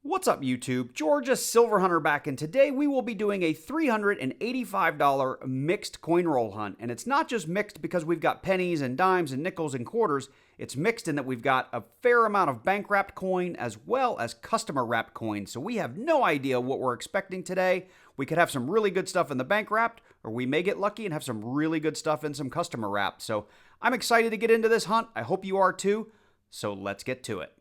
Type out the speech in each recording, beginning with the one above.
What's up, YouTube? Georgia Silver Hunter back, and today we will be doing a $385 mixed coin roll hunt. And it's not just mixed because we've got pennies and dimes and nickels and quarters. It's mixed in that we've got a fair amount of bank-wrapped coin as well as customer-wrapped coin. So we have no idea what we're expecting today. We could have some really good stuff in the bank-wrapped, or we may get lucky and have some really good stuff in some customer-wrapped. So I'm excited to get into this hunt. I hope you are too. So let's get to it.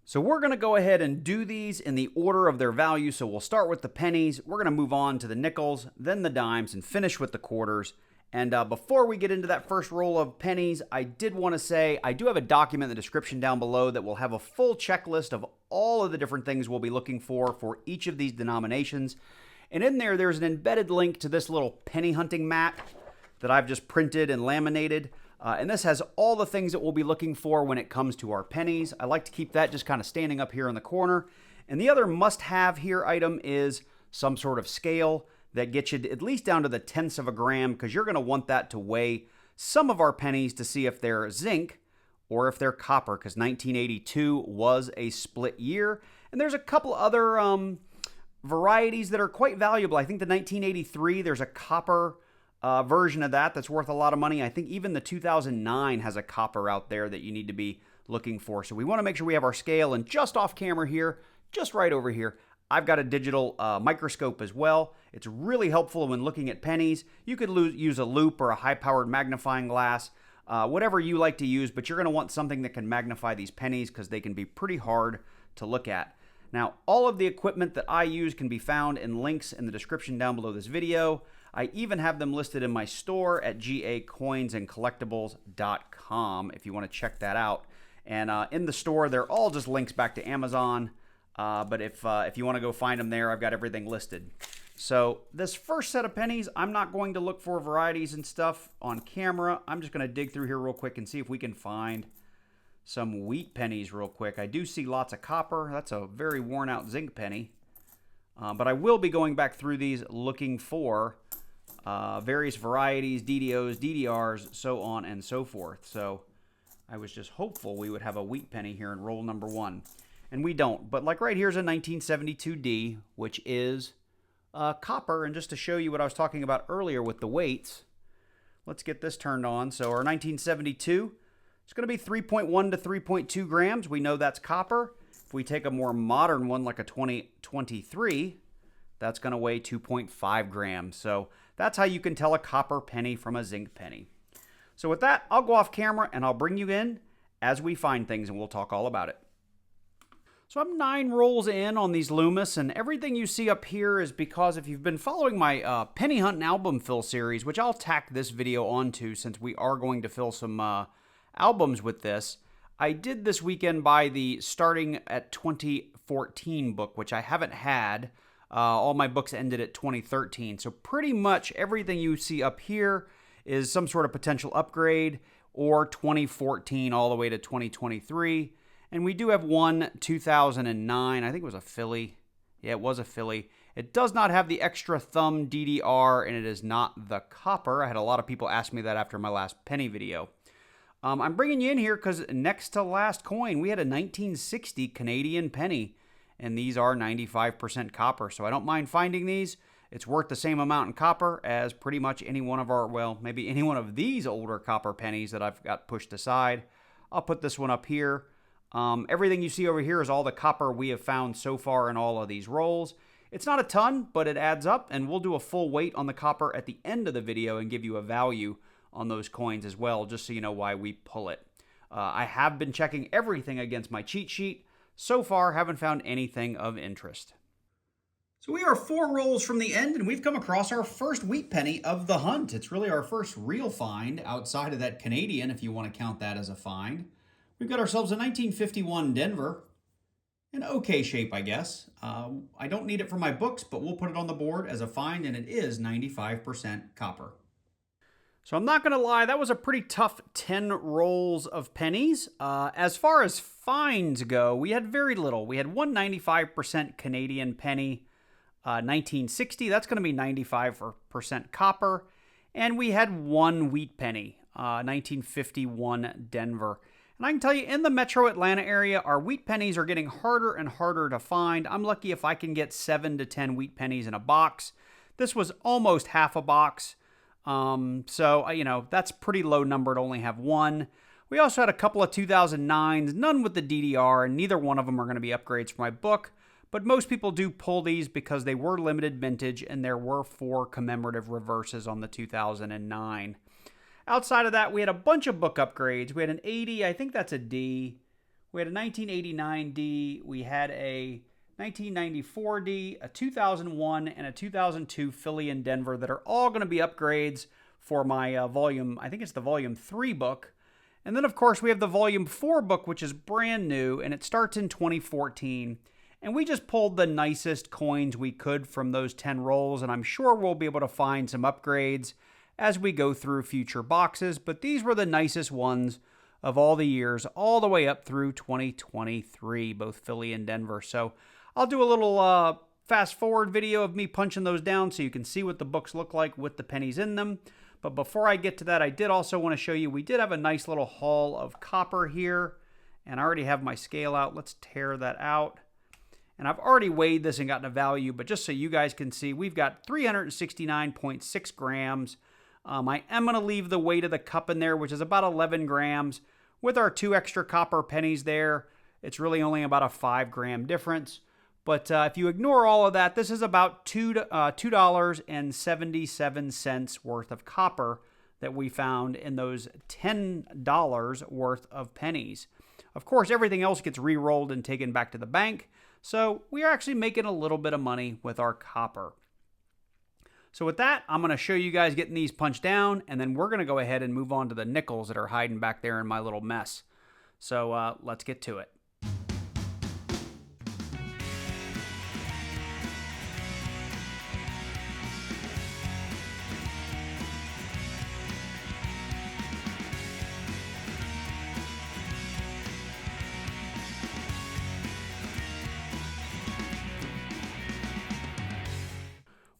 So we're going to go ahead and do these in the order of their value. So we'll start with the pennies. We're going to move on to the nickels, then the dimes, and finish with the quarters. And before we get into that first roll of pennies, I did want to say I do have a document in the description down below that will have a full checklist of all of the different things we'll be looking for each of these denominations. And in there, there's an embedded link to this little penny hunting mat that I've just printed and laminated. And this has all the things that we'll be looking for when it comes to our pennies. I like to keep that just kind of standing up here in the corner. And the other must-have here item is some sort of scale that gets you at least down to the tenths of a gram, because you're going to want that to weigh some of our pennies to see if they're zinc or if they're copper, because 1982 was a split year. And there's a couple other varieties that are quite valuable. I think the 1983, there's a copper version of that's worth a lot of money. I think even the 2009 has a copper out there that you need to be looking for. So we want to make sure we have our scale, and just off camera here, just right over here, I've got a digital microscope as well. It's really helpful when looking at pennies. You could use a loop or a high-powered magnifying glass, whatever you like to use, but you're going to want something that can magnify these pennies because they can be pretty hard to look at. Now, all of the equipment that I use can be found in links in the description down below this video. I even have them listed in my store at gacoinsandcollectibles.com if you want to check that out. And in the store, they're all just links back to Amazon. But if you want to go find them there, I've got everything listed. So this first set of pennies, I'm not going to look for varieties and stuff on camera. I'm just going to dig through here real quick and see if we can find some wheat pennies real quick. I do see lots of copper. That's a very worn out zinc penny. But I will be going back through these looking for various varieties, DDOs, DDRs, so on and so forth. So I was just hopeful we would have a wheat penny here in roll number one. And we don't. But like right here's a 1972D, which is copper. And just to show you what I was talking about earlier with the weights, let's get this turned on. So our 1972, it's going to be 3.1 to 3.2 grams. We know that's copper. If we take a more modern one like a 2023, that's going to weigh 2.5 grams. So that's how you can tell a copper penny from a zinc penny. So with that, I'll go off camera and I'll bring you in as we find things, and we'll talk all about it. So I'm 9 rolls in on these Loomis, and everything you see up here is because if you've been following my penny hunt and album fill series, which I'll tack this video onto since we are going to fill some albums with this, I did this weekend buy the starting at 2014 book, which I haven't had. All my books ended at 2013. So pretty much everything you see up here is some sort of potential upgrade, or 2014 all the way to 2023. And we do have one 2009. I think it was a Philly. Yeah, it was a Philly. It does not have the extra thumb DDR, and it is not the copper. I had a lot of people ask me that after my last penny video. I'm bringing you in here because next to last coin, we had a 1960 Canadian penny, and these are 95% copper. So I don't mind finding these. It's worth the same amount in copper as pretty much any one of our, well, maybe any one of these older copper pennies that I've got pushed aside. I'll put this one up here. Everything you see over here is all the copper we have found so far in all of these rolls. It's not a ton, but it adds up, and we'll do a full weight on the copper at the end of the video and give you a value on those coins as well, just so you know why we pull it. I have been checking everything against my cheat sheet. So far, haven't found anything of interest. So we are 4 rolls from the end, and we've come across our first wheat penny of the hunt. It's really our first real find outside of that Canadian, if you want to count that as a find. We've got ourselves a 1951 Denver. An okay shape, I guess. I don't need it for my books, but we'll put it on the board as a find, and it is 95% copper. So I'm not going to lie, that was a pretty tough 10 rolls of pennies. As far as finds go, we had very little. We had one 95% Canadian penny, 1960. That's going to be 95% copper. And we had one wheat penny, 1951 Denver. And I can tell you, in the metro Atlanta area, our wheat pennies are getting harder and harder to find. I'm lucky if I can get 7 to 10 wheat pennies in a box. This was almost half a box. So, that's a pretty low number to only have one. We also had a couple of 2009s, none with the DDR, and neither one of them are going to be upgrades for my book. But most people do pull these because they were limited mintage and there were 4 commemorative reverses on the 2009. Outside of that, we had a bunch of book upgrades. We had an 80, I think that's a D. We had a 1989 D. We had a 1994 D, a 2001, and a 2002 Philly and Denver that are all going to be upgrades for my volume, I think it's the volume 3 book. And then, of course, we have the volume 4 book, which is brand new, and it starts in 2014. And we just pulled the nicest coins we could from those 10 rolls, and I'm sure we'll be able to find some upgrades as we go through future boxes, but these were the nicest ones of all the years, all the way up through 2023, both Philly and Denver. So I'll do a little fast forward video of me punching those down so you can see what the books look like with the pennies in them. But before I get to that, I did also want to show you, we did have a nice little haul of copper here, and I already have my scale out. Let's tear that out. And I've already weighed this and gotten a value, but just so you guys can see, we've got 369.6 grams. I am going to leave the weight of the cup in there, which is about 11 grams. With our 2 extra copper pennies there, it's really only about a 5 gram difference. But if you ignore all of that, this is about $2.77 worth of copper that we found in those $10 worth of pennies. Of course, everything else gets re-rolled and taken back to the bank. So we are actually making a little bit of money with our copper. So with that, I'm going to show you guys getting these punched down, and then we're going to go ahead and move on to the nickels that are hiding back there in my little mess. So let's get to it.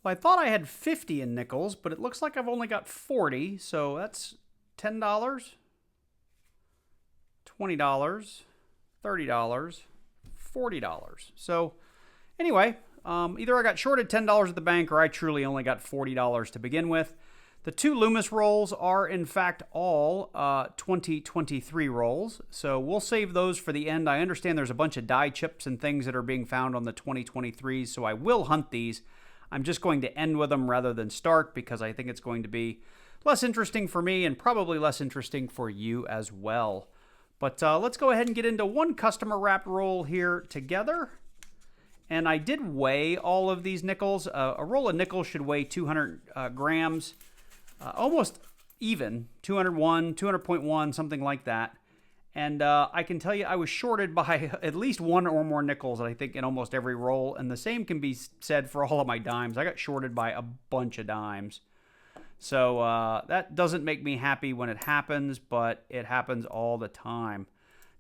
Well, I thought I had 50 in nickels, but it looks like I've only got 40, so that's $10, $20, $30, $40. So anyway, either I got shorted $10 at the bank or I truly only got $40 to begin with. The 2 Loomis rolls are in fact all 2023 rolls, so we'll save those for the end. I understand there's a bunch of die chips and things that are being found on the 2023s, so I will hunt these. I'm just going to end with them rather than start because I think it's going to be less interesting for me and probably less interesting for you as well. But let's go ahead and get into one customer wrap roll here together. And I did weigh all of these nickels. A roll of nickels should weigh 200 grams, almost even, 201, 200.1, something like that. And I can tell you I was shorted by at least 1 or more nickels, I think, in almost every roll. And the same can be said for all of my dimes. I got shorted by a bunch of dimes. So that doesn't make me happy when it happens, but it happens all the time.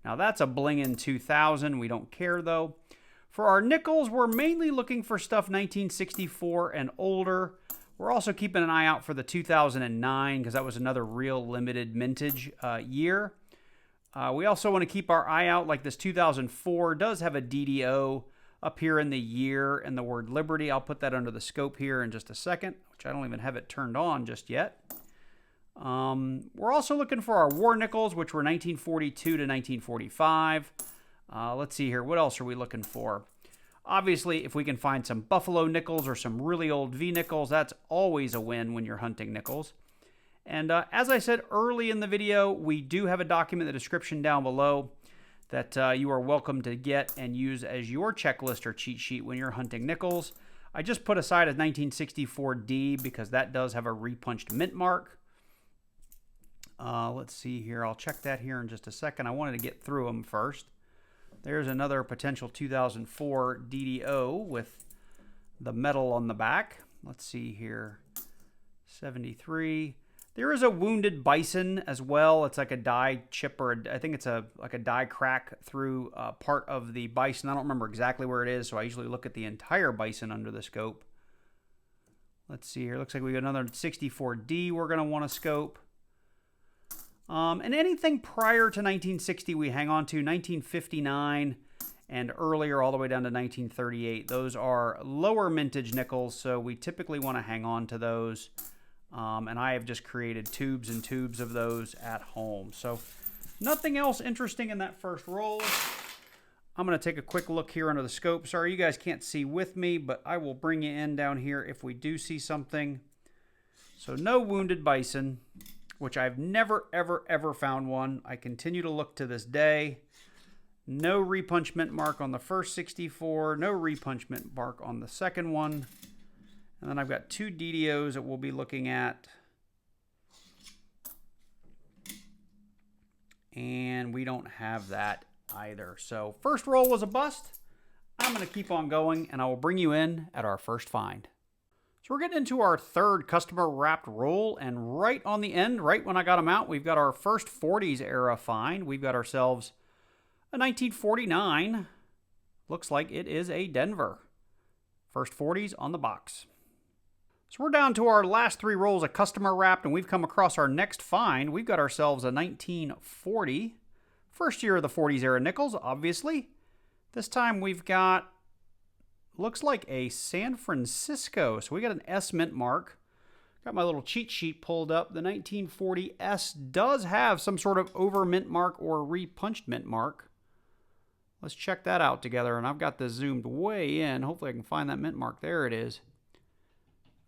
Now that's a Bullion 2000. We don't care, though. For our nickels, we're mainly looking for stuff 1964 and older. We're also keeping an eye out for the 2009 because that was another real limited mintage year. We also want to keep our eye out, like this 2004 does have a DDO up here in the year and the word Liberty. I'll put that under the scope here in just a second, which I don't even have it turned on just yet. We're also looking for our war nickels, which were 1942 to 1945. Let's see here. What else are we looking for? Obviously, if we can find some Buffalo nickels or some really old V nickels, that's always a win when you're hunting nickels. And as I said early in the video, we do have a document in the description down below that you are welcome to get and use as your checklist or cheat sheet when you're hunting nickels. I just put aside a 1964D because that does have a repunched mint mark. Let's see here. I'll check that here in just a second. I wanted to get through them first. There's another potential 2004 DDO with the metal on the back. Let's see here. 73. There is a wounded bison as well. It's like a die chip, or I think it's like a die crack through part of the bison. I don't remember exactly where it is, so I usually look at the entire bison under the scope. Let's see here. Looks like we got another 64D we're going to want to scope. And anything prior to 1960 we hang on to. 1959 and earlier all the way down to 1938. Those are lower mintage nickels, so we typically want to hang on to those. And I have just created tubes and tubes of those at home. So nothing else interesting in that first roll. I'm going to take a quick look here under the scope. Sorry, you guys can't see with me, but I will bring you in down here if we do see something. So no wounded bison, which I've never, ever, ever found one. I continue to look to this day. No repunch mint mark on the first 64. No repunch mint mark on the second one. And then I've got 2 DDOs that we'll be looking at. And we don't have that either. So first roll was a bust. I'm going to keep on going, and I will bring you in at our first find. So we're getting into our third customer wrapped roll, and right on the end, right when I got them out, we've got our first 40s era find. We've got ourselves a 1949. Looks like it is a Denver. First 40s on the box. So we're down to our last 3 rolls of customer wrapped, and we've come across our next find. We've got ourselves a 1940. First year of the 40s era nickels, obviously. This time we've got, looks like a San Francisco. So we got an S mint mark. Got my little cheat sheet pulled up. The 1940 S does have some sort of over mint mark or repunched mint mark. Let's check that out together. And I've got this zoomed way in. Hopefully I can find that mint mark. There it is.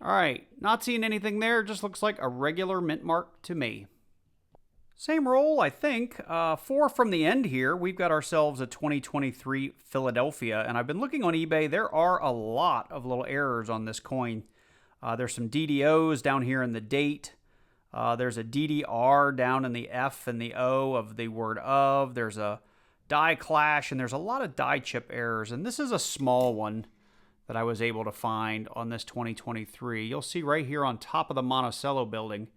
All right, not seeing anything there. Just looks like a regular mint mark to me. Same roll, I think. 4 from the end here. We've got ourselves a 2023 Philadelphia. And I've been looking on eBay. There are a lot of little errors on this coin. There's some DDOs down here in the date. There's a DDR down in the F and the O of the word of. There's a die clash, and there's a lot of die chip errors. And this is a small one that I was able to find on this 2023. You'll see right here on top of the Monticello building,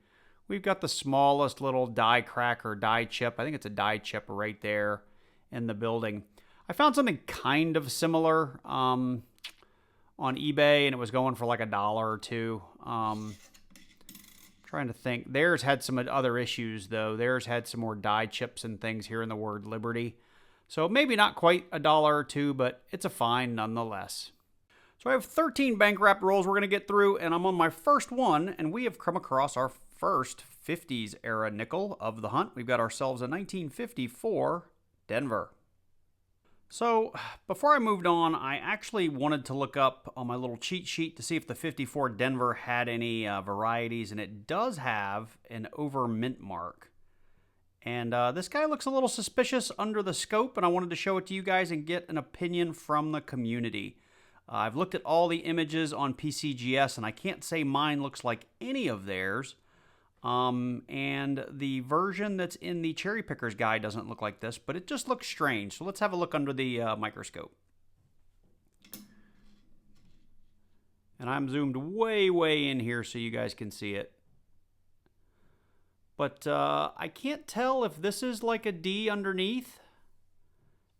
we've got the smallest little die crack or die chip. I think it's a die chip right there in the building. I found something kind of similar on eBay, and it was going for like $1 or $2. Trying to think. Theirs had some other issues, though. Theirs had some more die chips and things here in the word Liberty. So maybe not quite $1 or $2, but it's a find nonetheless. So I have 13 bank wrap rolls we're going to get through, and I'm on my first one, and we have come across our first 50s era nickel of the hunt. We've got ourselves a 1954 Denver. So before I moved on, I actually wanted to look up on my little cheat sheet to see if the 54 Denver had any varieties, and it does have an over mint mark. And this guy looks a little suspicious under the scope, and I wanted to show it to you guys and get an opinion from the community. I've looked at all the images on PCGS, and I can't say mine looks like any of theirs. And the version that's in the Cherry Picker's Guide doesn't look like this, but it just looks strange. So let's have a look under the microscope. And I'm zoomed way, way in here so you guys can see it. But I can't tell if this is like a D underneath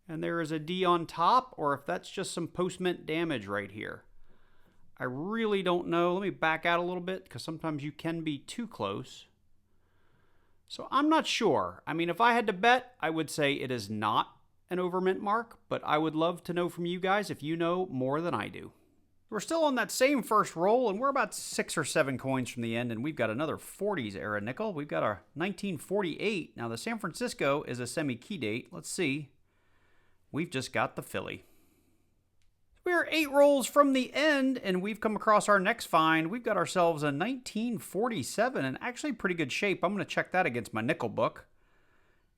and there is a D on top, or if that's just some post-mint damage right here. I really don't know. Let me back out a little bit, because sometimes you can be too close. So I'm not sure. I mean, if I had to bet, I would say it is not an over mint mark, but I would love to know from you guys if you know more than I do. We're still on that same first roll, and we're about 6 or 7 coins from the end, and we've got another 40s era nickel. We've got our 1948. Now, the San Francisco is a semi-key date. Let's see. We've just got the Philly. We're 8 rolls from the end, and we've come across our next find. We've got ourselves a 1947, and actually pretty good shape. I'm going to check that against my nickel book.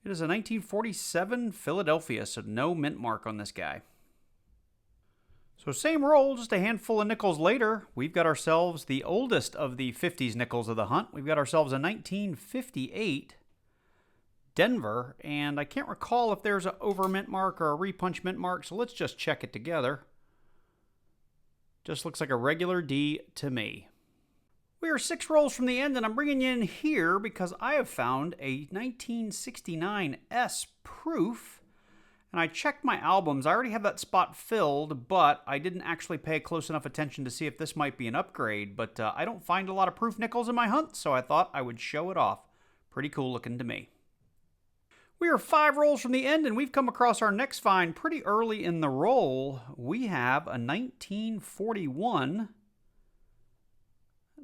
It is a 1947 Philadelphia, so no mint mark on this guy. So same roll, just a handful of nickels later, we've got ourselves the oldest of the 50s nickels of the hunt. We've got ourselves a 1958 Denver, and I can't recall if there's an over mint mark or a repunch mint mark, so let's just check it together. Just looks like a regular D to me. We are 6 rolls from the end, and I'm bringing you in here because I have found a 1969 S proof, And I checked my albums. I already have that spot filled, but I didn't actually pay close enough attention to see if this might be an upgrade. But I don't find a lot of proof nickels in my hunt, so I thought I would show it off. Pretty cool looking to me. We are 5 rolls from the end, and we've come across our next find pretty early in the roll. We have a 1941.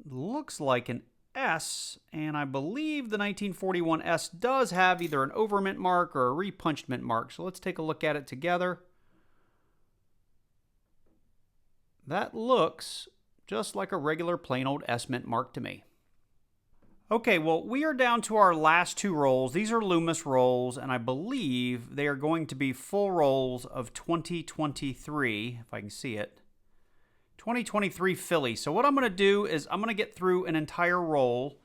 Looks like an S, and I believe the 1941 S does have either an overmint mark or a repunched mint mark. So let's take a look at it together. That looks just like a regular plain old S mint mark to me. Okay, well, we are down to our last 2 rolls. These are Loomis rolls, and I believe they are going to be full rolls of 2023, if I can see it. 2023 Philly. So what I'm going to do is I'm going to get through an entire roll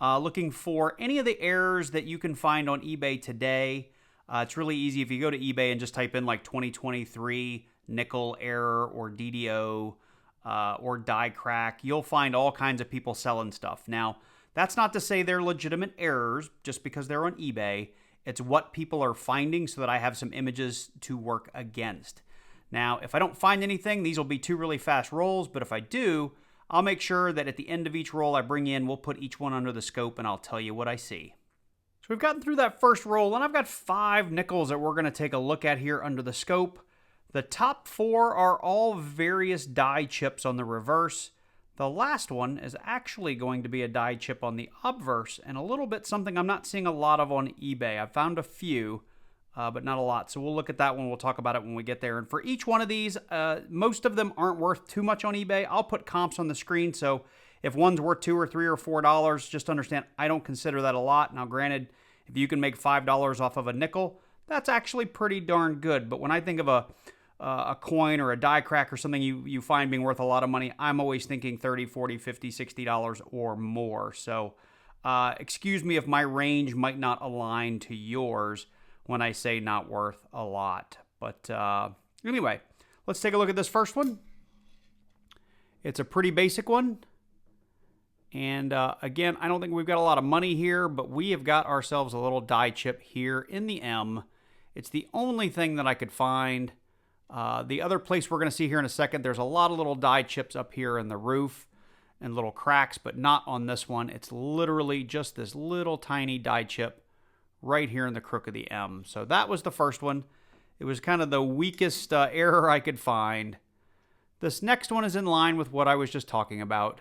looking for any of the errors that you can find on eBay today. It's really easy if you go to eBay and just type in like 2023 nickel error or DDO or die crack. You'll find all kinds of people selling stuff. Now, that's not to say they're legitimate errors just because they're on eBay. It's what people are finding so that I have some images to work against. Now, if I don't find anything, these will be 2 really fast rolls, but if I do, I'll make sure that at the end of each roll I bring in, we'll put each one under the scope and I'll tell you what I see. So we've gotten through that first roll, and I've got 5 nickels that we're going to take a look at here under the scope. The top 4 are all various die chips on the reverse. The last one is actually going to be a die chip on the obverse, and a little bit something I'm not seeing a lot of on eBay. I've found a few, but not a lot. So we'll look at that one. We'll talk about it when we get there. And for each one of these, most of them aren't worth too much on eBay. I'll put comps on the screen. So if one's worth $2 or $3 or $4, just understand I don't consider that a lot. Now, granted, if you can make $5 off of a nickel, that's actually pretty darn good. But when I think of a coin or a die crack or something you find being worth a lot of money, I'm always thinking $30, $40, $50, $60 or more. So excuse me if my range might not align to yours when I say not worth a lot. But anyway, let's take a look at this first one. It's a pretty basic one. And again, I don't think we've got a lot of money here, but we have got ourselves a little die chip here in the M. It's the only thing that I could find. The other place we're going to see here in a second, there's a lot of little die chips up here in the roof and little cracks, but not on this one. It's literally just this little tiny die chip right here in the crook of the M. So that was the first one. It was kind of the weakest error I could find. This next one is in line with what I was just talking about.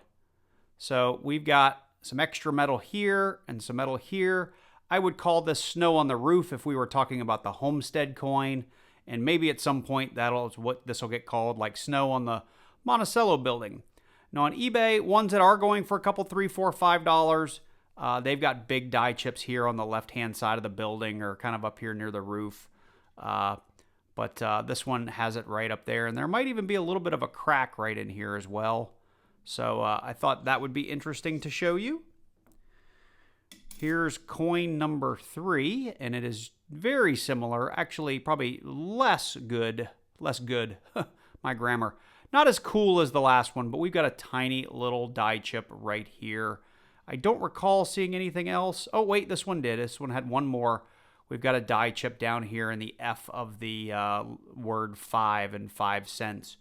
So we've got some extra metal here and some metal here. I would call this snow on the roof if we were talking about the Homestead coin. And maybe at some point that's what this will get called, like snow on the Monticello building. Now on eBay, ones that are going for a couple, $3, $4, $5, they've got big die chips here on the left-hand side of the building or kind of up here near the roof. But this one has it right up there. And there might even be a little bit of a crack right in here as well. So I thought that would be interesting to show you. Here's coin number 3, and it is very similar. Actually, probably less good, my grammar. Not as cool as the last one, but we've got a tiny little die chip right here. I don't recall seeing anything else. Oh, wait, this one did. This one had one more. We've got a die chip down here in the F of the word 5 and 5 cents.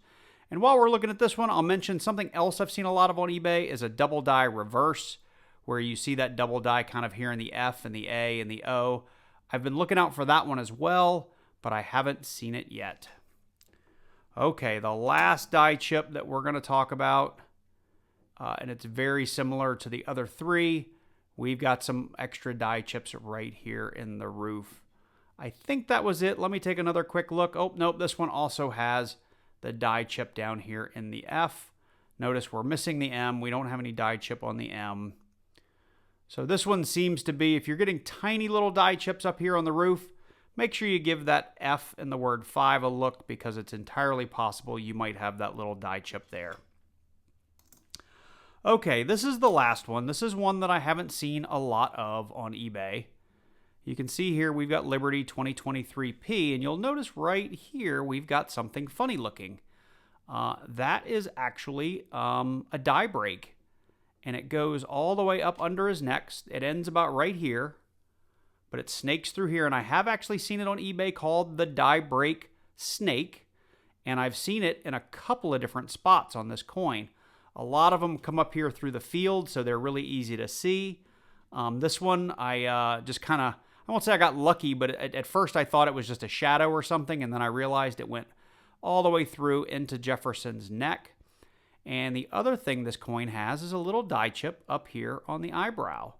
And while we're looking at this one, I'll mention something else I've seen a lot of on eBay is a double die reverse, where you see that double die kind of here in the F and the A and the O. I've been looking out for that one as well, but I haven't seen it yet. Okay, the last die chip that we're going to talk about, and it's very similar to the other 3. We've got some extra die chips right here in the roof. I think that was it. Let me take another quick look. Oh, nope, this one also has the die chip down here in the F. Notice we're missing the M. We don't have any die chip on the M. So this one seems to be, if you're getting tiny little die chips up here on the roof, make sure you give that F in the word 5 a look, because it's entirely possible you might have that little die chip there. Okay, this is the last one. This is one that I haven't seen a lot of on eBay. You can see here we've got Liberty 2023P, and you'll notice right here we've got something funny looking. That is actually a die break. And it goes all the way up under his neck. It ends about right here. but it snakes through here, and I have actually seen it on eBay called the die break snake, and I've seen it in a couple of different spots on this coin. A lot of them come up here through the field, so they're really easy to see. This one, I just kind of, I won't say I got lucky, but at first I thought it was just a shadow or something, and then I realized it went all the way through into Jefferson's neck. And the other thing this coin has is a little die chip up here on the eyebrow.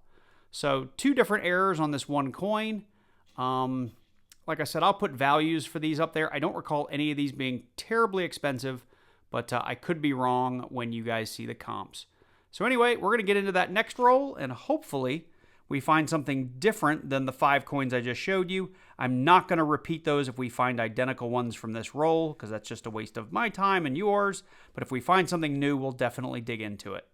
So 2 different errors on this one coin. Like I said, I'll put values for these up there. I don't recall any of these being terribly expensive, but I could be wrong when you guys see the comps. So anyway, we're going to get into that next roll, and hopefully we find something different than the 5 coins I just showed you. I'm not going to repeat those if we find identical ones from this roll, because that's just a waste of my time and yours. But if we find something new, we'll definitely dig into it.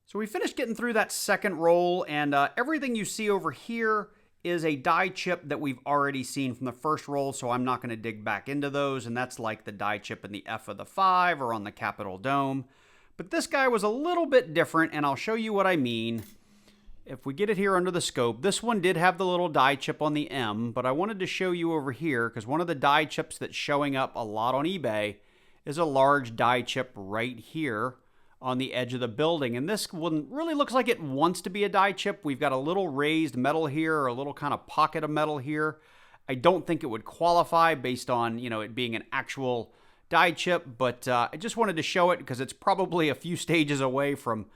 So we finished getting through that second roll, and everything you see over here is a die chip that we've already seen from the first roll, so I'm not going to dig back into those, and that's like the die chip in the F of the 5 or on the Capitol Dome. But this guy was a little bit different, and I'll show you what I mean. If we get it here under the scope, this one did have the little die chip on the M, but I wanted to show you over here, because one of the die chips that's showing up a lot on eBay is a large die chip right here on the edge of the building. And this one really looks like it wants to be a die chip. We've got a little raised metal here, or a little kind of pocket of metal here. I don't think it would qualify based on, you know, it being an actual die chip, but I just wanted to show it because it's probably a few stages away from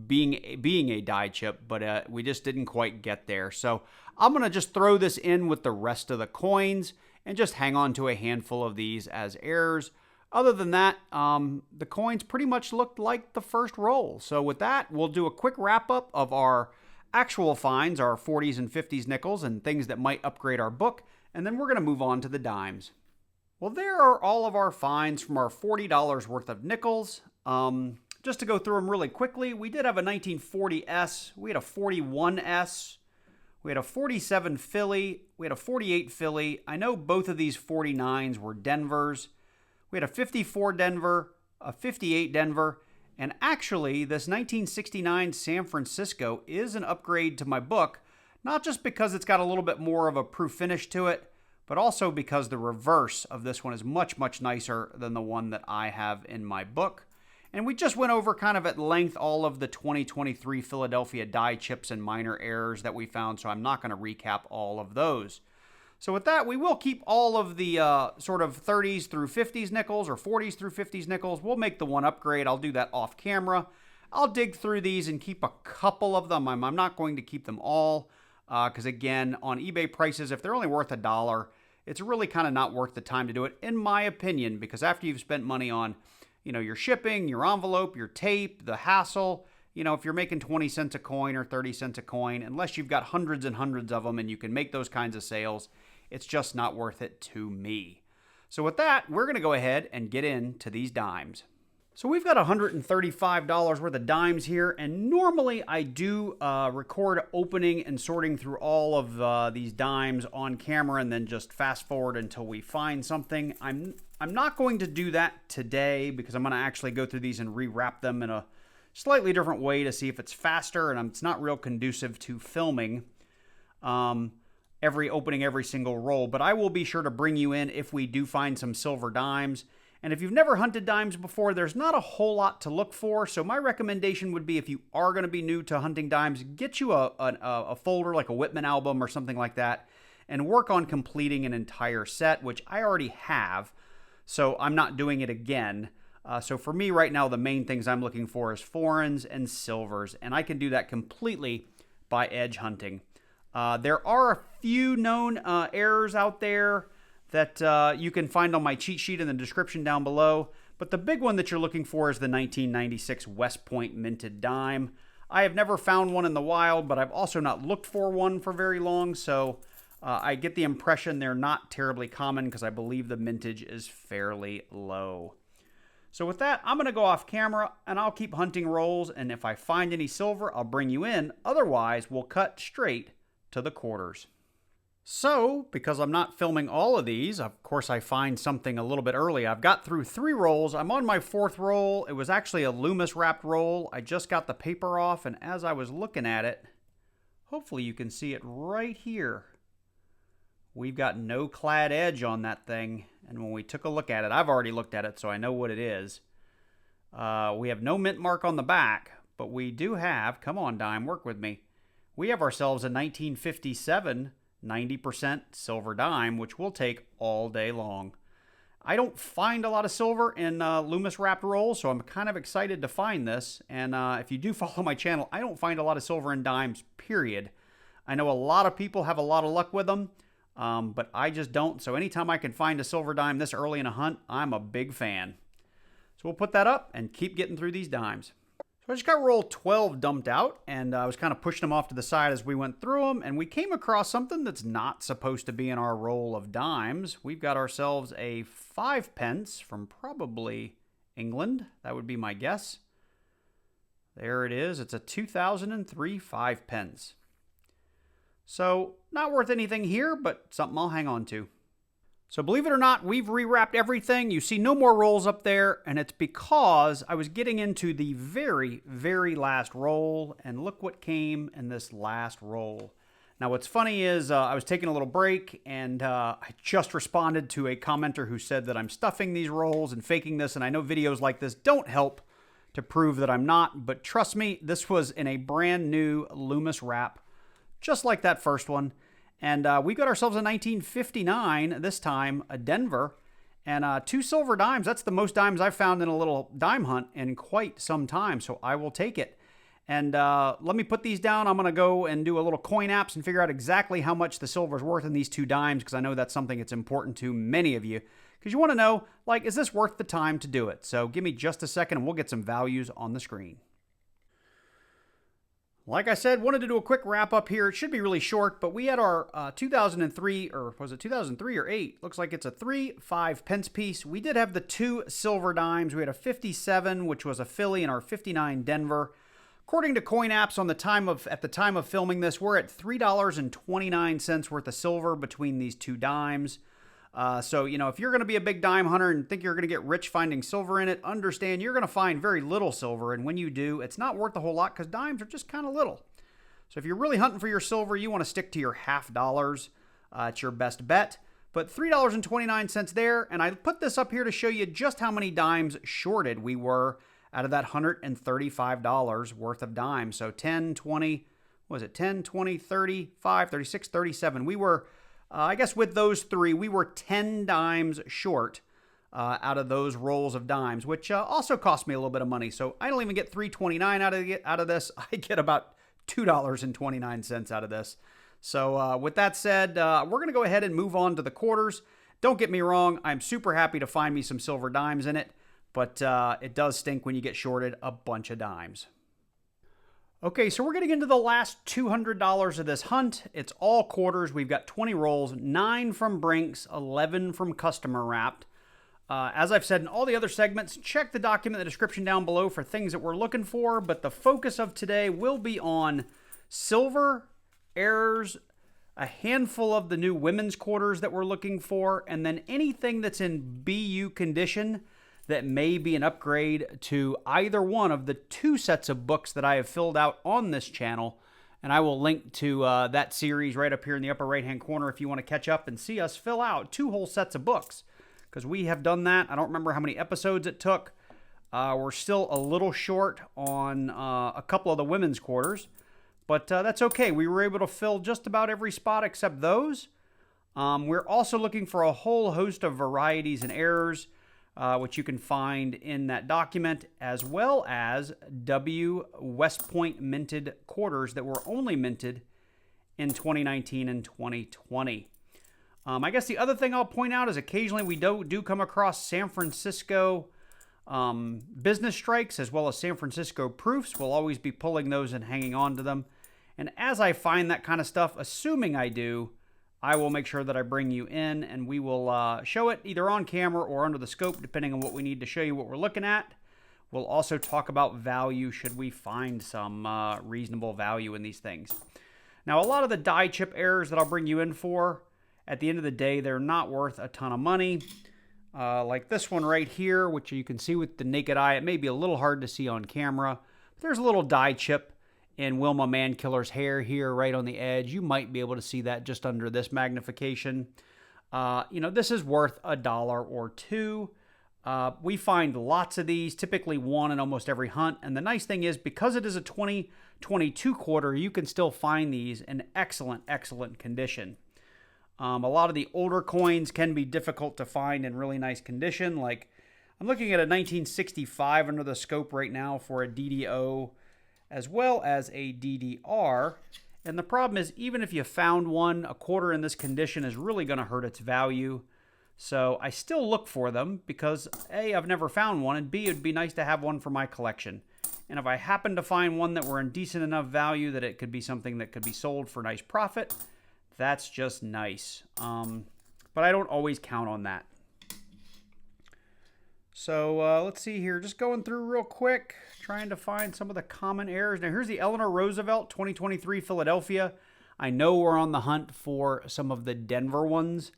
being a die chip, but we just didn't quite get there. So I'm going to just throw this in with the rest of the coins and just hang on to a handful of these as errors. Other than that, the coins pretty much looked like the first roll. So with that, we'll do a quick wrap up of our actual finds, our 40s and 50s nickels and things that might upgrade our book, and then we're going to move on to the dimes. Well, there are all of our finds from our $40 worth of nickels. Just to go through them really quickly, we did have a 1940S, we had a 41S, we had a 47 Philly, we had a 48 Philly. I know both of these 49s were Denvers. We had a 54 Denver, a 58 Denver, and actually this 1969 San Francisco is an upgrade to my book, not just because it's got a little bit more of a proof finish to it, but also because the reverse of this one is much, much nicer than the one that I have in my book. And we just went over kind of at length all of the 2023 Philadelphia die chips and minor errors that we found, so I'm not going to recap all of those. So with that, we will keep all of the sort of 30s through 50s nickels or 40s through 50s nickels. We'll make the one upgrade. I'll do that off camera. I'll dig through these and keep a couple of them. I'm not going to keep them all because, again, on eBay prices, if they're only worth $1, it's really kind of not worth the time to do it, in my opinion, because after you've spent money on, you know, your shipping, your envelope, your tape, the hassle, you know, if you're making 20 cents a coin or 30 cents a coin, unless you've got hundreds and hundreds of them and you can make those kinds of sales, it's just not worth it to me. So with that, we're going to go ahead and get into these dimes. So we've got $135 worth of dimes here, and normally I do record opening and sorting through all of these dimes on camera and then just fast forward until we find something. I'm not going to do that today because I'm going to actually go through these and rewrap them in a slightly different way to see if it's faster, and it's not real conducive to filming every single roll, but I will be sure to bring you in if we do find some silver dimes. And if you've never hunted dimes before, there's not a whole lot to look for, so my recommendation would be, if you are going to be new to hunting dimes, get you a folder like a Whitman album or something like that, and work on completing an entire set, which I already have, so I'm not doing it again. So for me right now, the main things I'm looking for is foreigns and silvers, and I can do that completely by edge hunting. There are a few known errors out there that you can find on my cheat sheet in the description down below, but the big one that you're looking for is the 1996 West Point minted dime. I have never found one in the wild, but I've also not looked for one for very long, so I get the impression they're not terribly common because I believe the mintage is fairly low. So with that, I'm going to go off camera and I'll keep hunting rolls, and if I find any silver, I'll bring you in. Otherwise, we'll cut straight to the quarters. So, because I'm not filming all of these, of course I find something a little bit early. I've got through 3 rolls. I'm on my 4th roll. It was actually a Loomis wrapped roll. I just got the paper off, and as I was looking at it, hopefully you can see it right here. We've got no clad edge on that thing. And when we took a look at it, I've already looked at it, so I know what it is. We have no mint mark on the back, but we do have, come on, dime, work with me. We have ourselves a 1957 90% silver dime, which we'll take all day long. I don't find a lot of silver in Loomis wrapped rolls, so I'm kind of excited to find this. And if you do follow my channel, I don't find a lot of silver in dimes, period. I know a lot of people have a lot of luck with them, but I just don't. So anytime I can find a silver dime this early in a hunt, I'm a big fan. So we'll put that up and keep getting through these dimes. So I just got roll 12 dumped out, and I was kind of pushing them off to the side as we went through them, and we came across something that's not supposed to be in our roll of dimes. We've got ourselves a 5 pence from probably England. That would be my guess. There it is. It's a 2003 5 pence. So not worth anything here, but something I'll hang on to. So believe it or not, we've rewrapped everything. You see no more rolls up there, and it's because I was getting into the very, very last roll, and look what came in this last roll. Now what's funny is I was taking a little break, and I just responded to a commenter who said that I'm stuffing these rolls and faking this, and I know videos like this don't help to prove that I'm not, but trust me, this was in a brand new Loomis wrap, just like that first one. And we got ourselves a 1959, this time, a Denver, and 2 silver dimes. That's the most dimes I've found in a little dime hunt in quite some time, so I will take it. And let me put these down. I'm going to go and do a little coin apps and figure out exactly how much the silver's worth in these 2 dimes, because I know that's something that's important to many of you, because you want to know, like, is this worth the time to do it? So give me just a second, and we'll get some values on the screen. Like I said, wanted to do a quick wrap up here. It should be really short, but we had our 2003, or was it 2003 or 8? Looks like it's a 3 5 pence piece. We did have the 2 silver dimes. We had a 57, which was a Philly, and our 59 Denver. According to coin apps, at the time of filming this, we're at $3.29 worth of silver between these 2 dimes. So, you know, if you're going to be a big dime hunter and think you're going to get rich finding silver in it, understand you're going to find very little silver. And when you do, it's not worth a whole lot because dimes are just kind of little. So if you're really hunting for your silver, you want to stick to your half dollars. It's your best bet. But $3.29 there. And I put this up here to show you just how many dimes shorted we were out of that $135 worth of dimes. So 10, 20, what was it? 10, 20, 35, 36, 37. We were... I guess with those 3, we were 10 dimes short out of those rolls of dimes, which also cost me a little bit of money. So I don't even get $3.29 out of this. I get about $2.29 out of this. So with that said, we're going to go ahead and move on to the quarters. Don't get me wrong. I'm super happy to find me some silver dimes in it, but it does stink when you get shorted a bunch of dimes. Okay, so we're getting into the last $200 of this hunt. It's all quarters. We've got 20 rolls, 9 from Brinks, 11 from customer wrapped. As I've said in all the other segments, check the document in the description down below for things that we're looking for, but the focus of today will be on silver, errors, a handful of the new women's quarters that we're looking for, and then anything that's in BU condition that may be an upgrade to either one of the 2 sets of books that I have filled out on this channel. And I will link to that series right up here in the upper right-hand corner if you want to catch up and see us fill out 2 whole sets of books. Because we have done that. I don't remember how many episodes it took. We're still a little short on a couple of the women's quarters. But that's okay. We were able to fill just about every spot except those. We're also looking for a whole host of varieties and errors, which you can find in that document, as well as W West Point minted quarters that were only minted in 2019 and 2020. I guess the other thing I'll point out is occasionally we do come across San Francisco business strikes as well as San Francisco proofs. We'll always be pulling those and hanging on to them. And as I find that kind of stuff, assuming I do, I will make sure that I bring you in, and we will show it either on camera or under the scope, depending on what we need to show you what we're looking at. We'll also talk about value should we find some reasonable value in these things. Now, a lot of the die chip errors that I'll bring you in for, at the end of the day, they're not worth a ton of money. Like this one right here, which you can see with the naked eye. It may be a little hard to see on camera. But there's a little die chip in Wilma Mankiller's hair here right on the edge. You might be able to see that just under this magnification. This is worth $1 or $2. We find lots of these, typically one in almost every hunt. And the nice thing is, because it is a 2022 quarter, you can still find these in excellent, excellent condition. A lot of the older coins can be difficult to find in really nice condition. Like, I'm looking at a 1965 under the scope right now for a DDO as well as a DDR. And the problem is, even if you found one, a quarter in this condition is really going to hurt its value. So I still look for them because A, I've never found one, and B, it'd be nice to have one for my collection. And if I happen to find one that were in decent enough value that it could be something that could be sold for nice profit, that's just nice. But I don't always count on that. So let's see here. Just going through real quick, trying to find some of the common errors. Now here's the Eleanor Roosevelt 2023 Philadelphia. I know we're on the hunt for some of the Denver ones.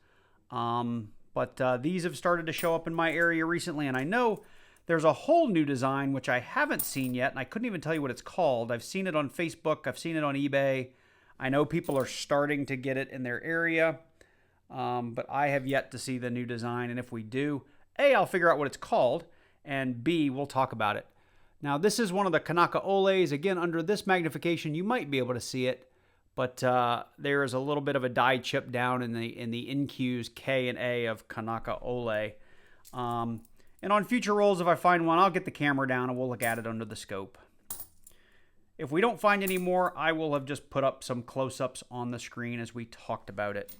But these have started to show up in my area recently, and I know there's a whole new design which I haven't seen yet, and I couldn't even tell you what it's called. I've seen it on Facebook. I've seen it on eBay. I know people are starting to get it in their area, but I have yet to see the new design, and if we do, A, I'll figure out what it's called, and B, we'll talk about it. Now, this is one of the Kanaka Oles. Again, under this magnification, you might be able to see it. But there is a little bit of a die chip down in the NQs K and A of Kanaka Ole. And on future rolls, if I find one, I'll get the camera down and we'll look at it under the scope. If we don't find any more, I will have just put up some close-ups on the screen as we talked about it.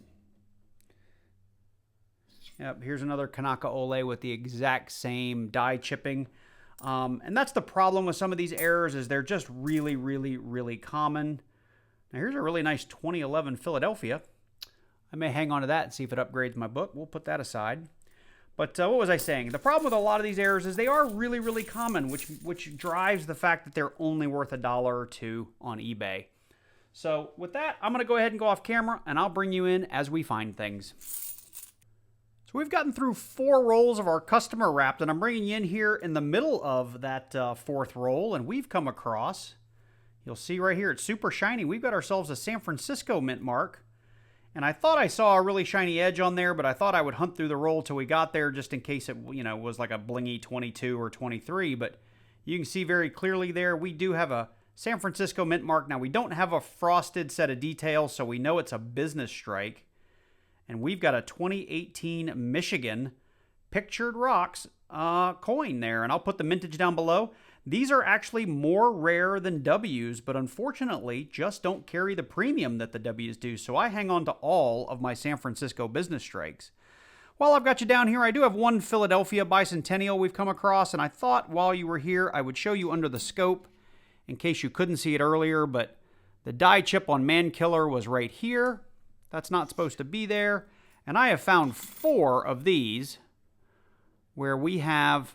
Yep, here's another Kanaka Ole with the exact same die chipping. And that's the problem with some of these errors, is they're just really, really, really common. Now here's a really nice 2011 Philadelphia. I may hang on to that and see if it upgrades my book. We'll put that aside. But what was I saying? The problem with a lot of these errors is they are really, really common, which drives the fact that they're only worth $1 or $2 on eBay. So with that, I'm going to go ahead and go off camera, and I'll bring you in as we find things. So we've gotten through 4 rolls of our customer wrapped, and I'm bringing you in here in the middle of that 4th roll, and we've come across... You'll see right here, it's super shiny. We've got ourselves a San Francisco mint mark. And I thought I saw a really shiny edge on there, but I thought I would hunt through the roll till we got there just in case it, was like a blingy 22 or 23. But you can see very clearly there, we do have a San Francisco mint mark. Now, we don't have a frosted set of details, so we know it's a business strike. And we've got a 2018 Michigan Pictured Rocks coin there. And I'll put the mintage down below. These are actually more rare than W's, but unfortunately just don't carry the premium that the W's do, so I hang on to all of my San Francisco business strikes. While I've got you down here, I do have one Philadelphia Bicentennial we've come across, and I thought while you were here I would show you under the scope in case you couldn't see it earlier, but the die chip on Mankiller was right here. That's not supposed to be there. And I have found 4 of these where we have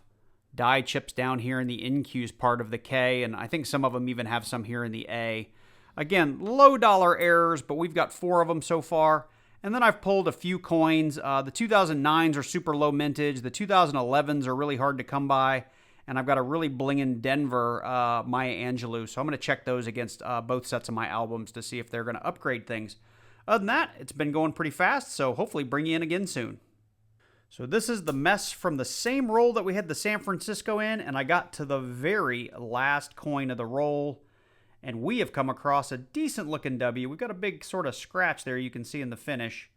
die chips down here in the NQs part of the K, and I think some of them even have some here in the A. Again, low dollar errors, but we've got 4 of them so far. And then I've pulled a few coins. The 2009s are super low mintage. The 2011s are really hard to come by. And I've got a really blingin' Denver Maya Angelou. So I'm going to check those against both sets of my albums to see if they're going to upgrade things. Other than that, it's been going pretty fast, so hopefully bring you in again soon. So this is the mess from the same roll that we had the San Francisco in, and I got to the very last coin of the roll, and we have come across a decent-looking W. We've got a big sort of scratch there you can see in the finish,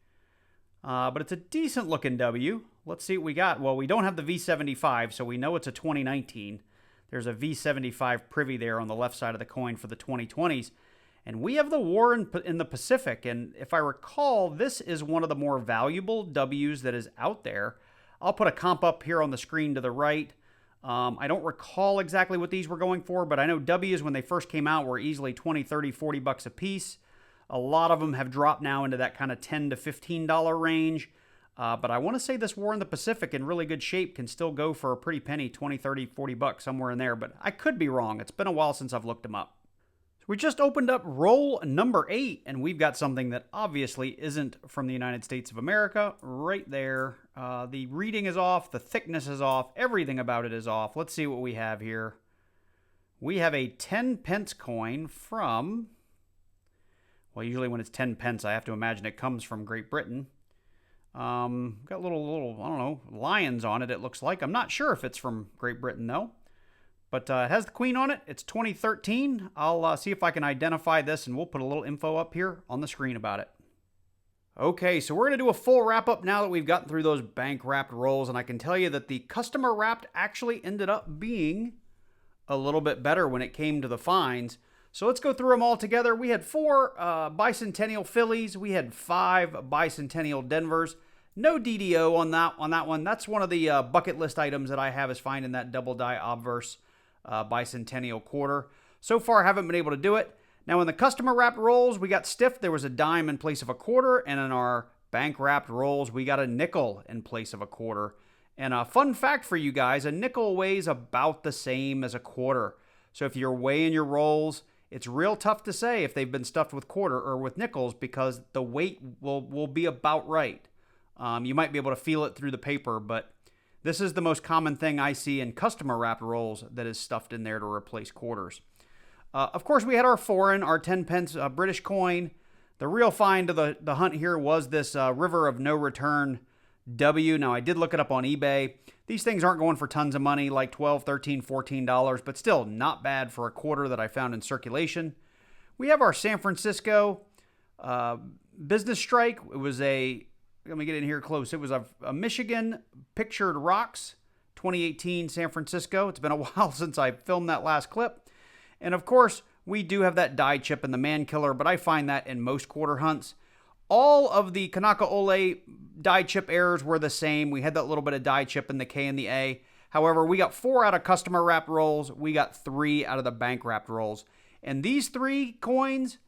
but it's a decent-looking W. Let's see what we got. Well, we don't have the V75, so we know it's a 2019. There's a V75 privy there on the left side of the coin for the 2020s. And we have the war in the Pacific, and if I recall, this is one of the more valuable W's that is out there. I'll put a comp up here on the screen to the right. I don't recall exactly what these were going for, but I know W's when they first came out were easily 20, 30, 40 bucks a piece. A lot of them have dropped now into that kind of $10 to $15 range. But I want to say this war in the Pacific in really good shape can still go for a pretty penny, 20, 30, 40 bucks, somewhere in there. But I could be wrong. It's been a while since I've looked them up. We just opened up roll number 8, and we've got something that obviously isn't from the United States of America right there. The reading is off, the thickness is off, everything about it is off. Let's see what we have here. we have a 10 pence coin from, well, usually when it's 10 pence, I have to imagine it comes from Great Britain. Got little, I don't know, lions on it, it looks like. I'm not sure if it's from Great Britain, though. But it has the Queen on it. It's 2013. I'll see if I can identify this, and we'll put a little info up here on the screen about it. Okay, so we're going to do a full wrap-up now that we've gotten through those bank-wrapped rolls, and I can tell you that the customer-wrapped actually ended up being a little bit better when it came to the finds. So let's go through them all together. We had 4 bicentennial Phillies. We had 5 bicentennial Denvers. No DDO on that one. That's one of the bucket list items that I have, is finding that double die obverse bicentennial quarter. So far, I haven't been able to do it. Now, in the customer wrapped rolls, we got stiff. There was a dime in place of a quarter, and in our bank wrapped rolls, we got a nickel in place of a quarter. And a fun fact for you guys, a nickel weighs about the same as a quarter. So if you're weighing your rolls, it's real tough to say if they've been stuffed with quarter or with nickels, because the weight will be about right. You might be able to feel it through the paper, but this is the most common thing I see in customer wrapped rolls that is stuffed in there to replace quarters. Of course, we had our foreign, our 10 pence British coin. The real find of the hunt here was this River of No Return W. Now, I did look it up on eBay. These things aren't going for tons of money, like $12, $13, $14, but still not bad for a quarter that I found in circulation. We have our San Francisco business strike. It was let me get in here close. It was a Michigan Pictured Rocks 2018 San Francisco. It's been a while since I filmed that last clip. And of course, we do have that die chip in the Man Killer, but I find that in most quarter hunts. All of the Kanaka Ole die chip errors were the same. We had that little bit of die chip in the K and the A. However, we got 4 out of customer wrapped rolls. We got 3 out of the bank wrapped rolls. And these 3 coins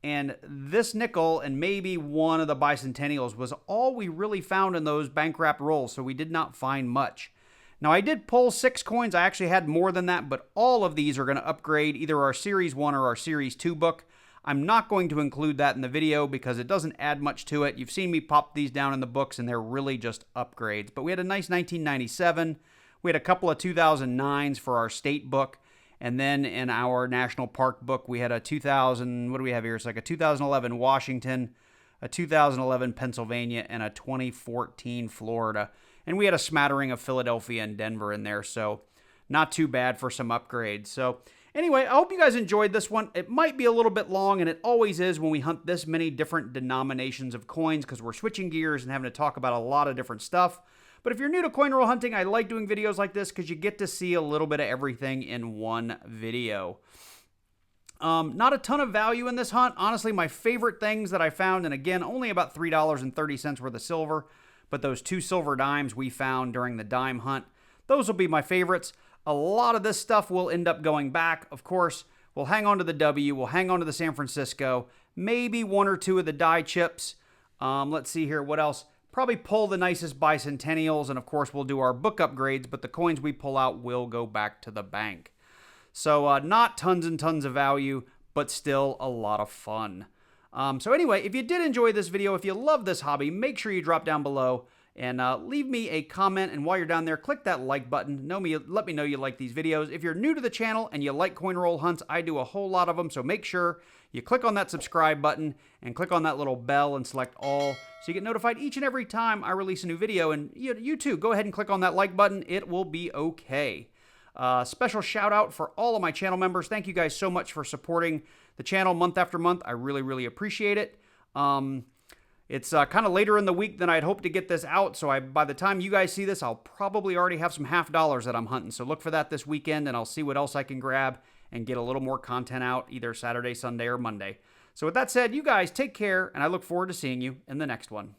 and this nickel and maybe 1 of the bicentennials was all we really found in those bank wrapped rolls, so we did not find much. Now, I did pull 6 coins. I actually had more than that, but all of these are going to upgrade either our Series 1 or our Series 2 book. I'm not going to include that in the video because it doesn't add much to it. You've seen me pop these down in the books, and they're really just upgrades. But we had a nice 1997. We had a couple of 2009s for our state book. And then in our national park book, we had a 2000, what do we have here? It's like a 2011 Washington, a 2011 Pennsylvania, and a 2014 Florida. And we had a smattering of Philadelphia and Denver in there, so not too bad for some upgrades. So anyway, I hope you guys enjoyed this one. It might be a little bit long, and it always is when we hunt this many different denominations of coins, because we're switching gears and having to talk about a lot of different stuff. But if you're new to coin roll hunting, I like doing videos like this because you get to see a little bit of everything in one video. Not a ton of value in this hunt. Honestly, my favorite things that I found, and again, only about $3.30 worth of silver, but those 2 silver dimes we found during the dime hunt, those will be my favorites. A lot of this stuff will end up going back. Of course, we'll hang on to the W, we'll hang on to the San Francisco, maybe 1 or 2 of the die chips. Let's see here, what else? Probably pull the nicest bicentennials, and of course we'll do our book upgrades, but the coins we pull out will go back to the bank. So not tons and tons of value, but still a lot of fun. So anyway, if you did enjoy this video, if you love this hobby, make sure you drop down below and leave me a comment. And while you're down there, click that like button. Let me know you like these videos. If you're new to the channel and you like coin roll hunts, I do a whole lot of them. So make sure you click on that subscribe button and click on that little bell and select all so you get notified each and every time I release a new video. And you too, go ahead and click on that like button. It will be okay. Special shout out for all of my channel members. Thank you guys so much for supporting the channel month after month. I really, really appreciate it. It's kind of later in the week than I'd hoped to get this out, so by the time you guys see this, I'll probably already have some half dollars that I'm hunting. So look for that this weekend, and I'll see what else I can grab and get a little more content out either Saturday, Sunday, or Monday. So with that said, you guys take care, and I look forward to seeing you in the next one.